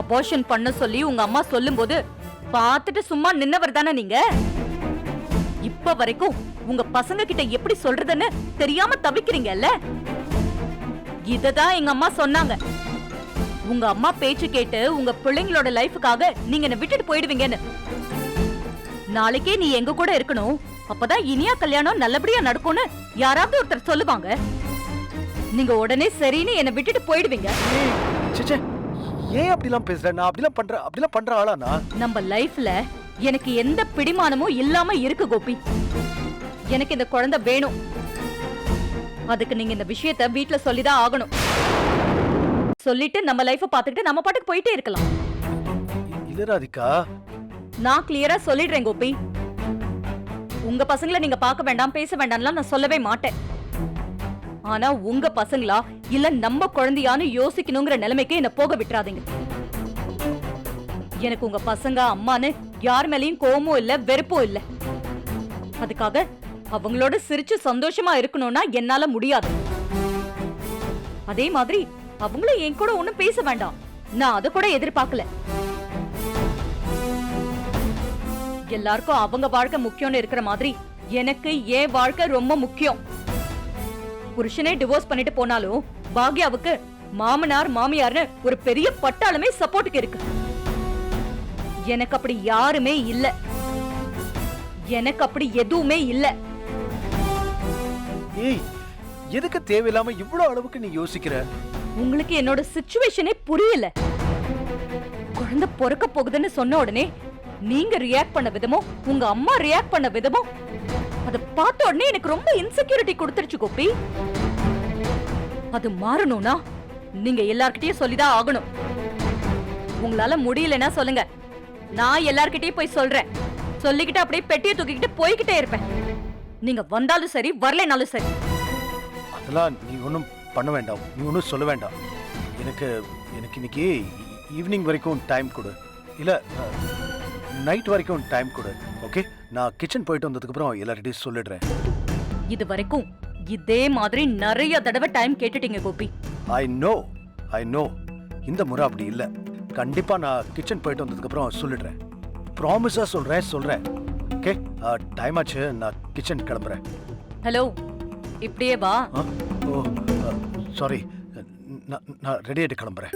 Abortion பண்ண சொல்லி உங்க அம்மா சொல்லும்போது பார்த்துட்டு சும்மா நின்னவர் தானே நீங்க? இப்ப வரைக்கும் உங்க பசங்க கிட்ட எப்படி சொல்றதுன்னு தெரியாம தவிக்கிறீங்கல்ல? இததான் எங்க அம்மா சொன்னாங்க. உங்க அம்மா பேச்சு கேட்டு உங்க பிள்ளைங்களோட லைஃபுக்காக நீங்க என்ன விட்டுட்டு போயிடுவீங்கன்னு. நாளைக்கே நீ எங்க கூட இருக்கணும், அப்பதான் இனியா கல்யாணம் நல்லபடியா நடக்கும்னு யாராவது ஒருத்தர் சொல்லுவாங்க. நீங்க உடனே சரின்னு என்ன விட்டுட்டு போயிடுவீங்க. சேச்சே, ஏன் அப்படிலாம் பேசுற? நான் அப்படிலாம் பண்ற ஆளா நான்? நம்ம லைஃப்ல எனக்கு எந்த பிடிமானமும் இல்லாம இருக்கு கோபி. எனக்கு இந்த குழந்தை வேணும். அதுக்கு நீங்க இந்த விஷயத்தை வீட்ல சொல்லிதான் ஆகணும். சொல்லிட்டு நம்ம லைஃப பாத்துக்கிட்டு நம்ம பாட்டுக்கு போயிட்டே இருக்கலாம். இல்ல ராதிகா, நான் கிளியரா சொல்லிடுறேன் கோபி. உங்க பசங்களை நீங்க பார்க்க வேண்டாம், பேச வேண்டாம்லாம் நான் சொல்லவே மாட்டேன். ஆனா உங்க பசங்களா இல்ல நம்ம குழந்தையான்னு யோசிக்கணுங்கிற நிலைமைக்கு என்ன போக விட்டுறாதீங்க. எனக்கு உங்க பசங்க அம்மான்னு யார் மேலயும் கோவமும் இல்ல, வெறுப்பும் இல்ல. அதுக்காக அவங்களோட சிரிச்சு சந்தோஷமா இருக்கணும்னா என்னால முடியாது. அதே மாதிரி அவங்களும் என் கூட ஒண்ணும் பேச வேண்டாம், நான் அத கூட எதிர்பார்க்கல. எல்லாருக்கும் அவங்க வாழ்க்கை முக்கியம்னு இருக்கிற மாதிரி எனக்கு என் வாழ்க்கை ரொம்ப முக்கியம். புருஷனே டிவோர்ஸ் பண்ணிட்டு போனாலும் பாக்யாவுக்கு மாமனார் மாமியார்னு ஒரு பெரிய பட்டாளமே சப்போர்ட்டுக்கு இருக்கு. எனக்கு அப்படி யாருமே இல்ல. எனக்கு அப்படி எதுவுமே இல்ல. ஏய், எதுக்கு தேவையில்லாம இவ்வளவு அளவுக்கு நீ யோசிக்கிற? உங்களுக்கு என்னோட சிச்சுவேஷனே புரியல. குழந்தை பொறுக்க போகுதுன்னு சொன்ன உடனே நீங்க ரியாக்ட் பண்ண விதமும் உங்க அம்மா ரியாக்ட் பண்ண விதமும் அத பார்த்த உடனே எனக்கு ரொம்ப இன்செக்யூரிட்டி கொடுத்துருச்சு கோபி. அது மாறணும்னா நீங்க எல்லார்கிட்டயும் சொல்லிதான் ஆகணும். உங்களால முடியலன்னா சொல்லுங்க, நான் எல்லார்கிட்டயும் போய் சொல்றேன். சொல்லிக்கிட்டு அப்படியே பெட்டியை தூக்கிக்கிட்டு போய்கிட்டே இருப்பேன். நீங்க வந்தாலும் சரி, வரலைனாலும் சரி. அதெல்லாம் நீ ஒன்றும் பண்ண வேண்டாம், நீ ஒன்றும் சொல்ல வேண்டாம். எனக்கு இன்னைக்கு ஈவினிங் வரைக்கும் டைம் கொடு, இல்லை நைட் வரைக்கும் டைம் கொடு. ஓகே, நான் கிச்சன் போயிட்டு வந்ததுக்கப்புறம் எல்லார்கிட்டையும் சொல்லிடுறேன். இது வரைக்கும் இதே மாதிரி நிறைய தடவை டைம் கேட்டுட்டீங்க கோபி. ஐ நோ இந்த முறை அப்படி இல்லை. கண்டிப்பா நான் கிச்சன் போயிட்டு வந்ததுக்கப்புறம் சொல்லிடுறேன். ப்ராமிஸா சொல்றேன். ஓகே, டைம் ஆச்சு, நான் கிச்சன் கிளம்புறேன். ஹலோ, இப்படியே வா. ஓ சாரி, நான் ரெடி ஆகிட்டு கிளம்புறேன்.